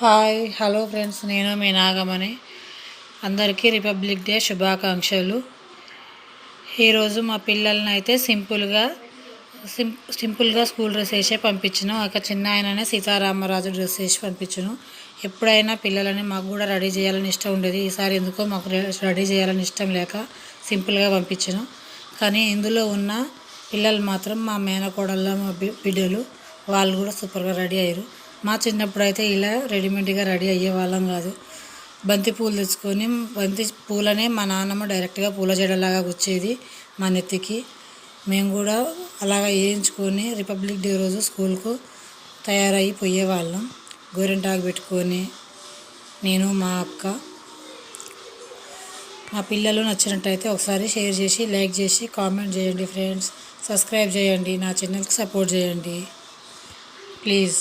Hi hello friends, నేను మీ నాగమణి. అందరికీ republic day శుభాకాంక్షలు. ఈరోజు మా పిల్లల్ని అయితే సింపుల్గా స్కూల్ డ్రెస్ వేసే పంపించను. ఒక చిన్న ఆయననే సీతారామరాజు డ్రెస్ వేసి పంపించను. ఎప్పుడైనా పిల్లలని మాకు కూడా రెడీ చేయాలని ఇష్టం ఉండేది. ఈసారి ఎందుకో మాకు రెడీ చేయాలని ఇష్టం లేక సింపుల్గా పంపించను. కానీ ఇందులో ఉన్న పిల్లలు మాత్రం మా మేనకోడళ్ళ మా బిడ్డలు వాళ్ళు కూడా సూపర్గా రెడీ అయ్యారు. మా చిన్నప్పుడు అయితే ఇలా రెడీమేడ్గా రెడీ అయ్యే వాళ్ళం కాదు. బంతి పూలు తెచ్చుకొని బంతి పూలనే మా నాన్నమ్మ డైరెక్ట్గా పూల జడలాగా గుచ్చేది మా నెత్తికి. మేము కూడా అలాగా వేయించుకొని రిపబ్లిక్ డే రోజు స్కూల్కు తయారయ్యి పోయేవాళ్ళం. గోరింటాకు పెట్టుకొని నేను మా అక్క. మా పిల్లలు నచ్చినట్టయితే ఒకసారి షేర్ చేసి లైక్ చేసి కామెంట్ చేయండి ఫ్రెండ్స్. సబ్స్క్రైబ్ చేయండి, నా ఛానల్కి సపోర్ట్ చేయండి ప్లీజ్.